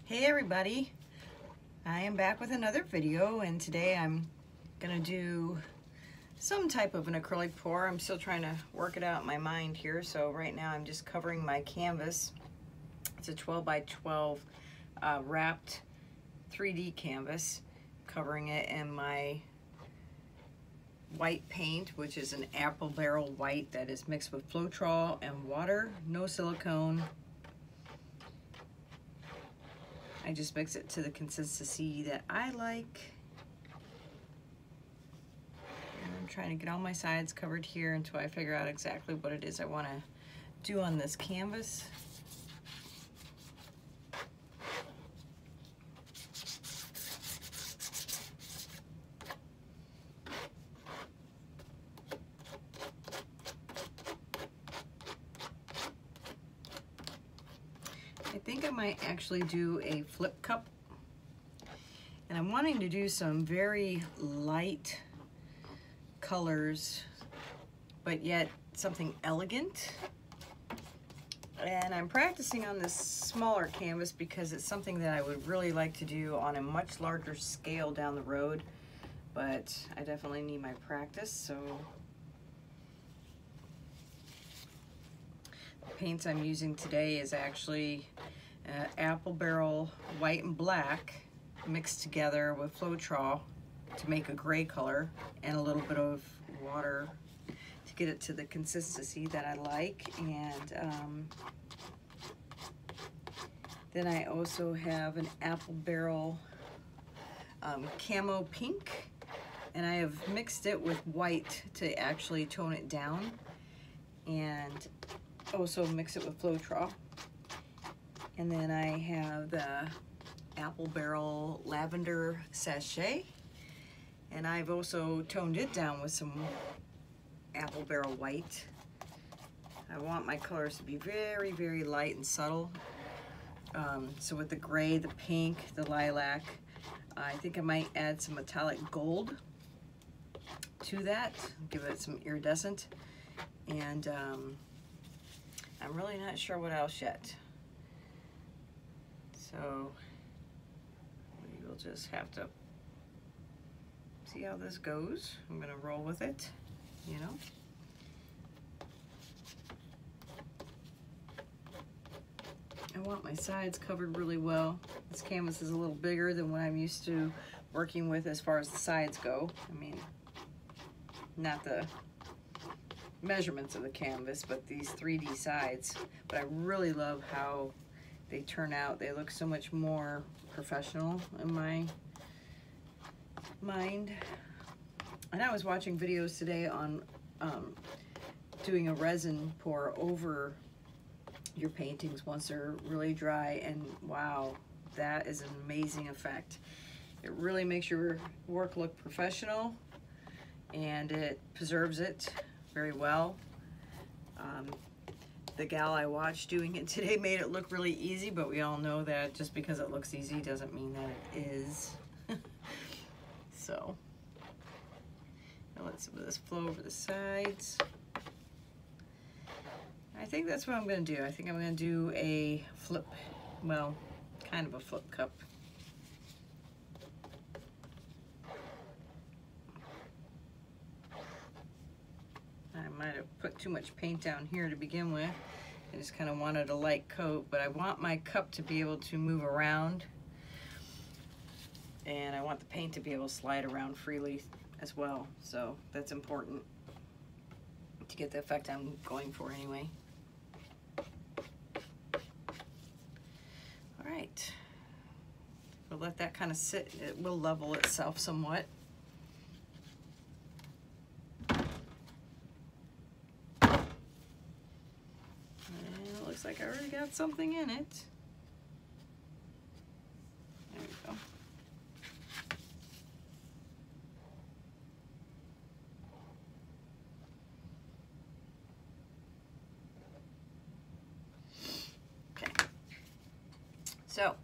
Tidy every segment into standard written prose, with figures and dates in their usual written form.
Hey everybody, I am back with another video, and today I'm gonna do some type of an acrylic pour. I'm still trying to work it out in my mind here, so right now I'm just covering my canvas. It's a 12 by 12 wrapped 3D canvas, covering it in my white paint, which is an apple barrel white that is mixed with Floetrol and water, no silicone. I just mix it to the consistency that I like. And I'm trying to get all my sides covered here until I figure out exactly what it is I want to do on this canvas. I think I might actually do a flip cup, and I'm wanting to do some very light colors, but yet something elegant. And I'm practicing on this smaller canvas because it's something that I would really like to do on a much larger scale down the road, but I definitely need my practice. So the paints I'm using today is actually apple barrel white and black mixed together with Floetrol to make a gray color, and a little bit of water to get it to the consistency that I like. And then I also have an apple barrel camo pink, and I have mixed it with white to actually tone it down, and also mix it with Floetrol. And then I have the apple barrel lavender sachet, and I've also toned it down with some apple barrel white. I want my colors to be very, very light and subtle. So with the gray, the pink, the lilac, I think I might add some metallic gold to that, give it some iridescent. And I'm really not sure what else yet. So we will just have to see how this goes. I'm gonna roll with it, you know. I want my sides covered really well. This canvas is a little bigger than what I'm used to working with as far as the sides go. I mean, not the measurements of the canvas, but these 3D sides. But I really love how they turn out. They look so much more professional in my mind. And I was watching videos today on doing a resin pour over your paintings once they're really dry, and wow, that is an amazing effect. It really makes your work look professional, and it preserves it very well. The gal I watched doing it today made it look really easy, but we all know that just because it looks easy doesn't mean that it is. So I'll let some of this flow over the sides. I think that's what I'm going to do. I think I'm going to do a flip, well, kind of a flip cup. I might have put too much paint down here to begin with. I just kind of wanted a light coat, but I want my cup to be able to move around, and I want the paint to be able to slide around freely as well. So that's important to get the effect I'm going for anyway. All right, we'll let that kind of sit. It will level itself somewhat. Like I already got something in it. There we go. Okay. So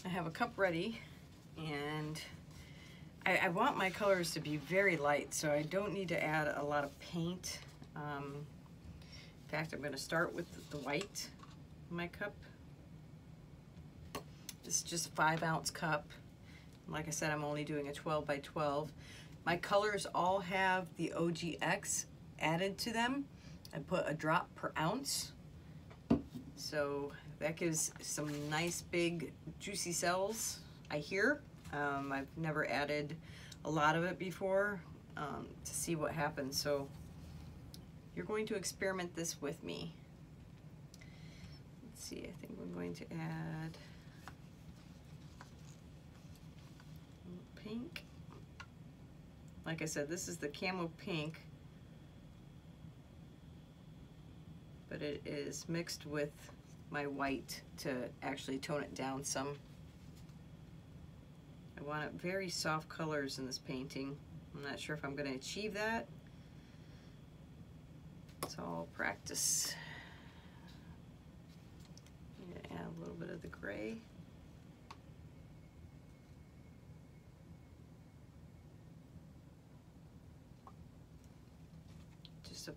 I have a cup ready, and I want my colors to be very light, so I don't need to add a lot of paint. In fact, I'm going to start with the white in my cup. This is just a 5-ounce cup. Like I said, I'm only doing a 12 by 12. My colors all have the OGX added to them. I put a drop per ounce. So that gives some nice big juicy cells, I hear. I've never added a lot of it before to see what happens. So you're going to experiment this with me. Let's see, I think we're going to add pink. Like I said, this is the camo pink, but it is mixed with my white to actually tone it down some. I want very soft colors in this painting. I'm not sure if I'm going to achieve that. It's all practice. I'm going to add a little bit of the gray. Just a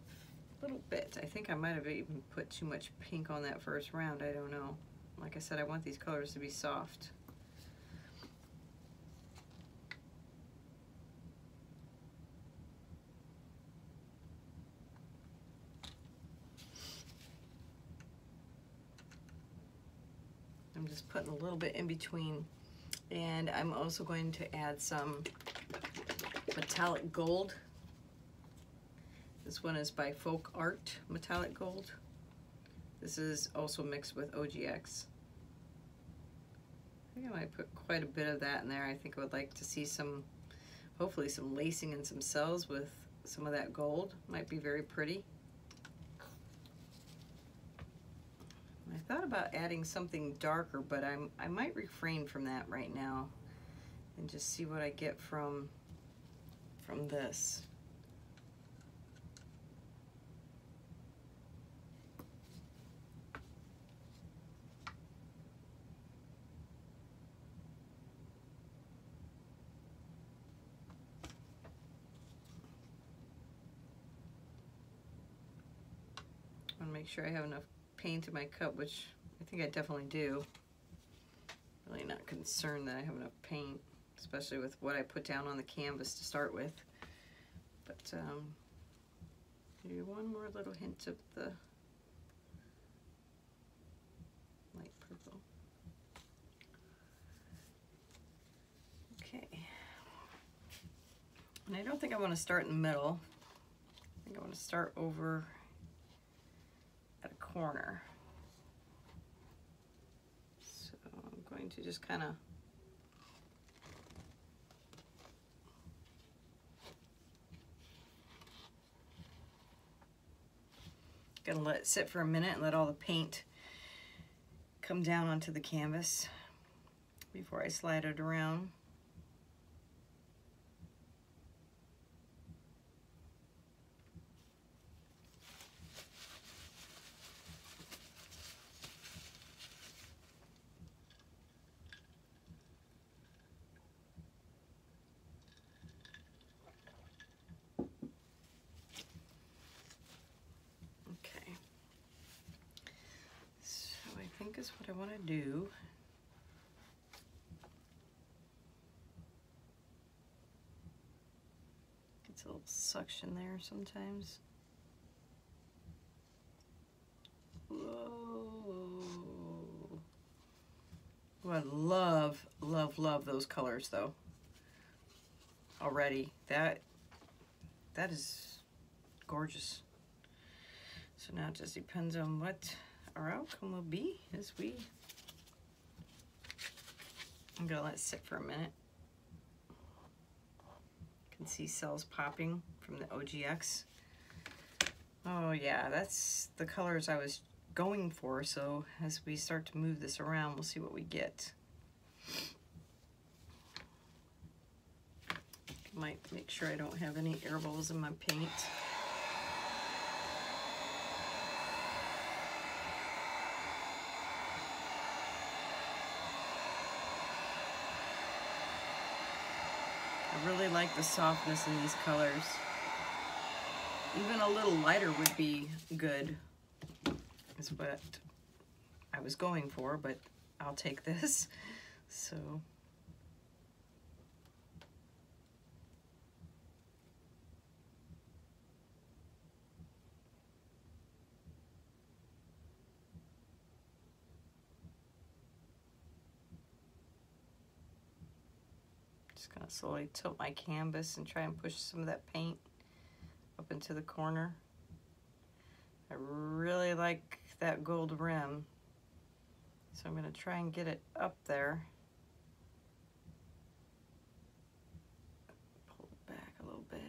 little bit. I think I might have even put too much pink on that first round. I don't know. Like I said, I want these colors to be soft. I'm just putting a little bit in between. And I'm also going to add some metallic gold. This one is by Folk Art Metallic Gold. This is also mixed with OGX. I think I might put quite a bit of that in there. I think I would like to see some, hopefully some lacing and some cells with some of that gold. Might be very pretty. I thought about adding something darker, but I might refrain from that right now and just see what I get from this. I want to make sure I have enough paint in my cup, which I think I definitely do. Really not concerned that I have enough paint, especially with what I put down on the canvas to start with. But maybe one more little hint of the light purple. Okay. And I don't think I want to start in the middle. I think I want to start over at a corner. So I'm going to just kind of gonna let it sit for a minute and let all the paint come down onto the canvas before I slide it around. Is what I want to do. Gets a little suction there sometimes. Whoa. Oh, I love, love, love those colors though. Already. That is gorgeous. So now it just depends on what our outcome will be as I'm gonna let it sit for a minute. You can see cells popping from the OGX. Oh yeah, that's the colors I was going for. So as we start to move this around, we'll see what we get. Might make sure I don't have any air bubbles in my paint. I really like the softness in these colors. Even a little lighter would be good, is what I was going for, but I'll take this. So just gonna slowly tilt my canvas and try and push some of that paint up into the corner. I really like that gold rim, so I'm gonna try and get it up there. Pull it back a little bit.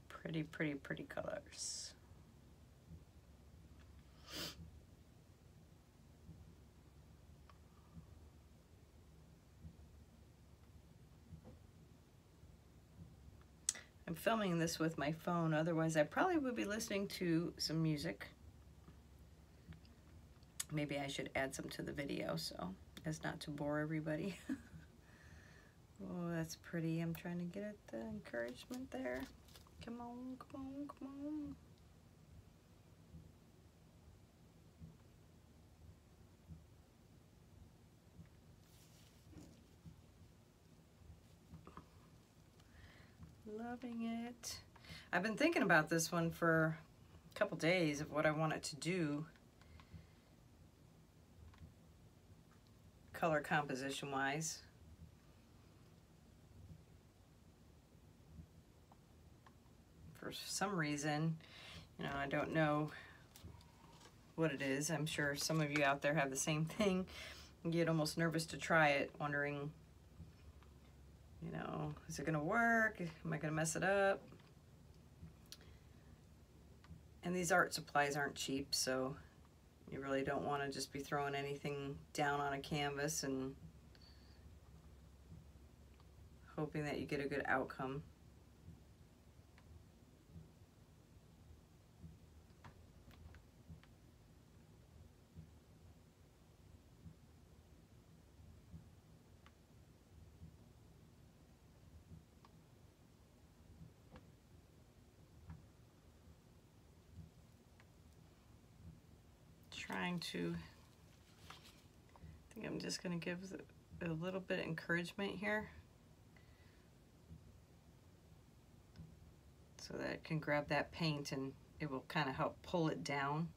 Pretty, pretty, pretty colors. I'm filming this with my phone, otherwise I probably would be listening to some music. Maybe I should add some to the video so as not to bore everybody. Oh, that's pretty. I'm trying to get the encouragement there. Come on, come on, come on. Loving it. I've been thinking about this one for a couple days of what I want it to do, color composition wise. For some reason, you know, I don't know what it is. I'm sure some of you out there have the same thing. You get almost nervous to try it, wondering, you know, is it gonna work? Am I gonna mess it up? And these art supplies aren't cheap, so you really don't want to just be throwing anything down on a canvas and hoping that you get a good outcome. Trying to, I think I'm just going to give a little bit of encouragement here so that it can grab that paint and it will kind of help pull it down.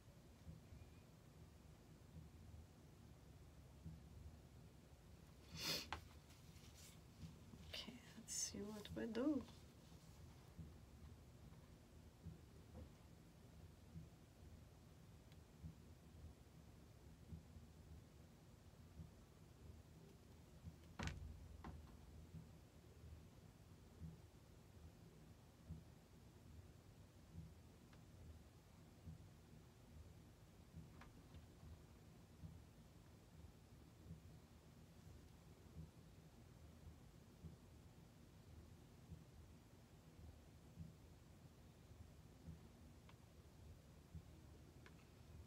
Okay, let's see what we do.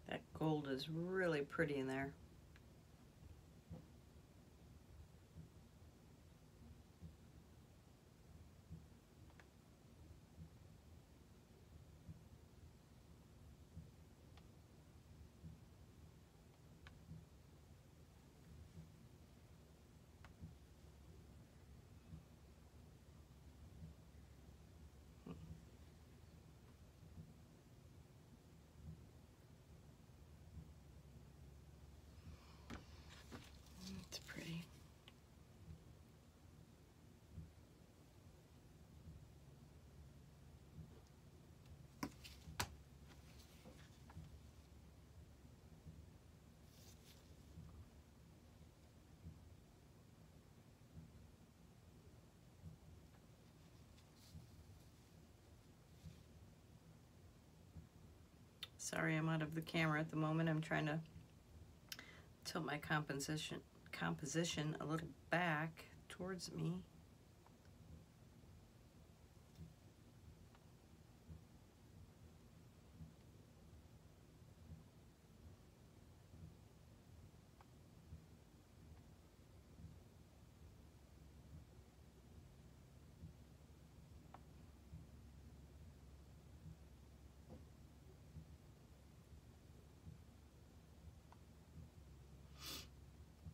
That gold is really pretty in there. Sorry, I'm out of the camera at the moment. I'm trying to tilt my composition a little back towards me.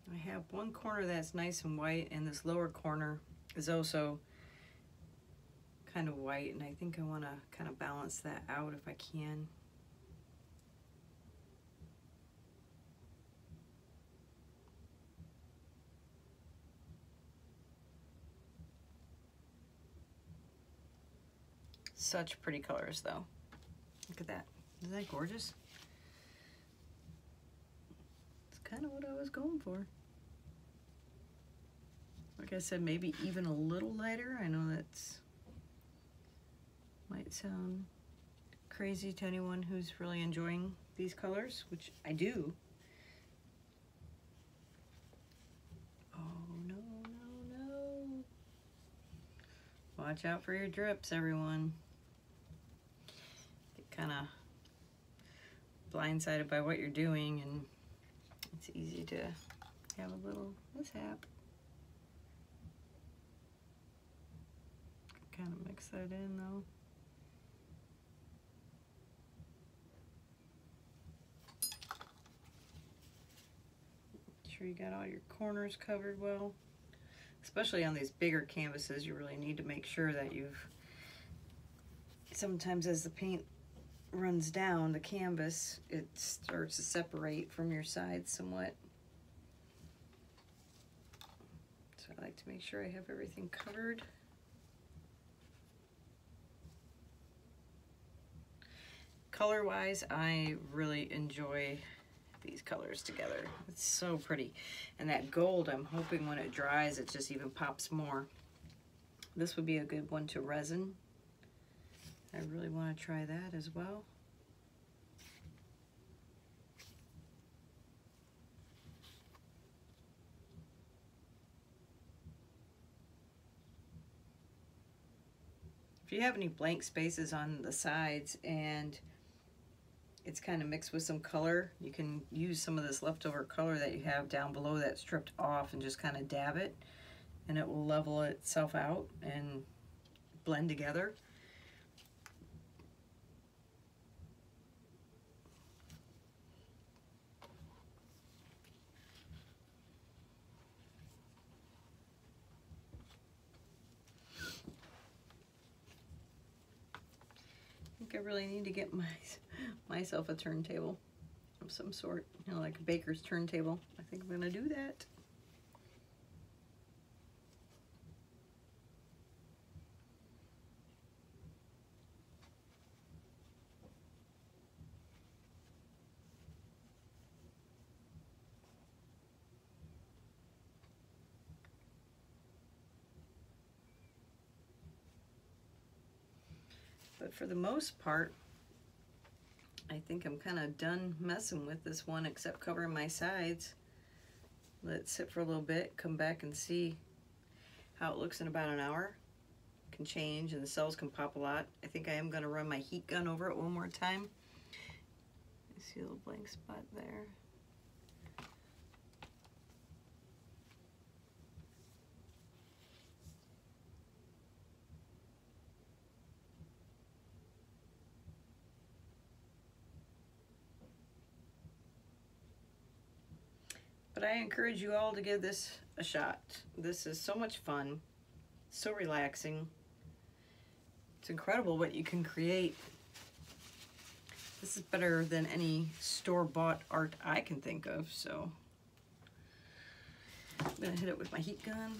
I have one corner that's nice and white, and this lower corner is also kind of white, and I think I want to kind of balance that out if I can. Such pretty colors though. Look at that. Isn't that gorgeous? It's kind of what I was going for. Like I said, maybe even a little lighter. I know that's might sound crazy to anyone who's really enjoying these colors, which I do. Oh no, no, no. Watch out for your drips, everyone. Get kind of blindsided by what you're doing, and it's easy to have a little mishap. Kind of mix that in though. Make sure you got all your corners covered well. Especially on these bigger canvases, you really need to make sure that you've, sometimes as the paint runs down the canvas, it starts to separate from your sides somewhat. So I like to make sure I have everything covered. Color-wise, I really enjoy these colors together. It's so pretty. And that gold, I'm hoping when it dries, it just even pops more. This would be a good one to resin. I really want to try that as well. If you have any blank spaces on the sides and it's kind of mixed with some color, you can use some of this leftover color that you have down below that's stripped off and just kind of dab it, and it will level itself out and blend together. I think I really need to get myself a turntable of some sort, you know, like a baker's turntable. I think I'm gonna do that. But for the most part, I think I'm kind of done messing with this one, except covering my sides. Let it sit for a little bit, come back and see how it looks in about an hour. It can change and the cells can pop a lot. I think I am going to run my heat gun over it one more time. I see a little blank spot there. But I encourage you all to give this a shot. This is so much fun, so relaxing. It's incredible what you can create. This is better than any store-bought art I can think of, so I'm gonna hit it with my heat gun.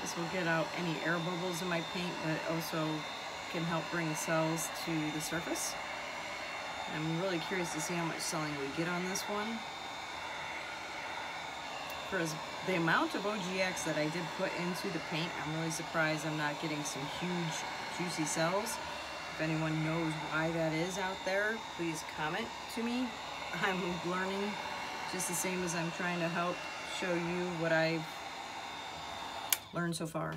This will get out any air bubbles in my paint, but it also can help bring cells to the surface. I'm really curious to see how much selling we get on this one. For the amount of OGX that I did put into the paint, I'm really surprised I'm not getting some huge, juicy sells. If anyone knows why that is out there, please comment to me. I'm learning just the same as I'm trying to help show you what I've learned so far.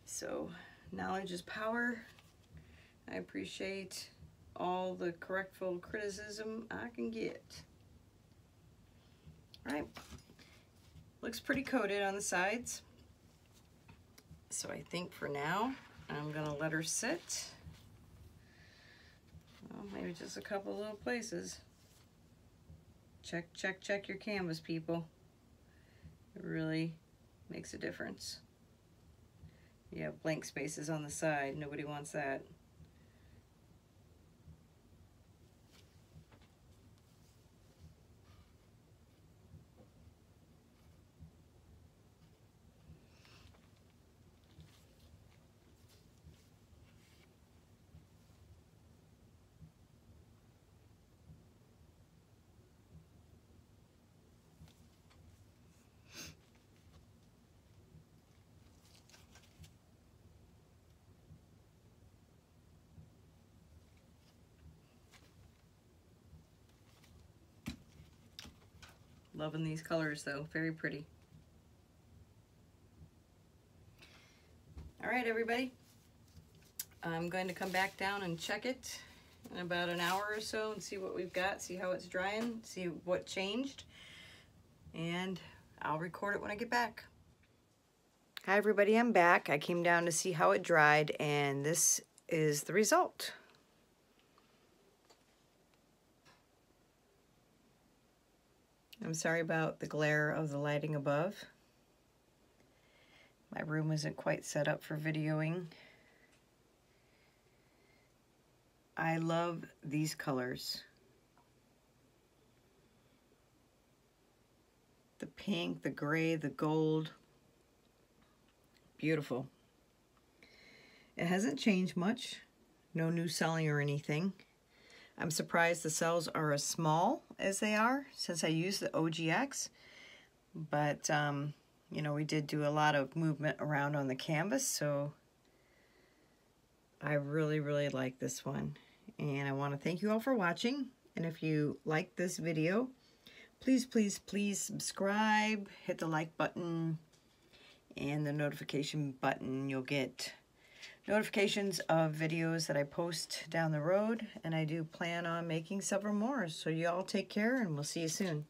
So, knowledge is power. I appreciate all the correctful criticism I can get. All right. Looks pretty coated on the sides. So I think for now, I'm gonna let her sit. Well, maybe just a couple little places. Check, check, check your canvas, people. It really makes a difference. You have blank spaces on the side. Nobody wants that. Loving these colors though, very pretty. All right, everybody. I'm going to come back down and check it in about an hour or so and see what we've got, see how it's drying, see what changed, and I'll record it when I get back. Hi everybody, I'm back. I came down to see how it dried, and this is the result. I'm sorry about the glare of the lighting above. My room isn't quite set up for videoing. I love these colors. The pink, the gray, the gold. Beautiful. It hasn't changed much. No new selling or anything. I'm surprised the cells are as small as they are since I used the OGX. But, you know, we did do a lot of movement around on the canvas, so I really, really like this one. And I want to thank you all for watching. And if you like this video, please, please, please subscribe, hit the like button and the notification button. You'll get notifications of videos that I post down the road, and I do plan on making several more. So you all take care, and we'll see you soon.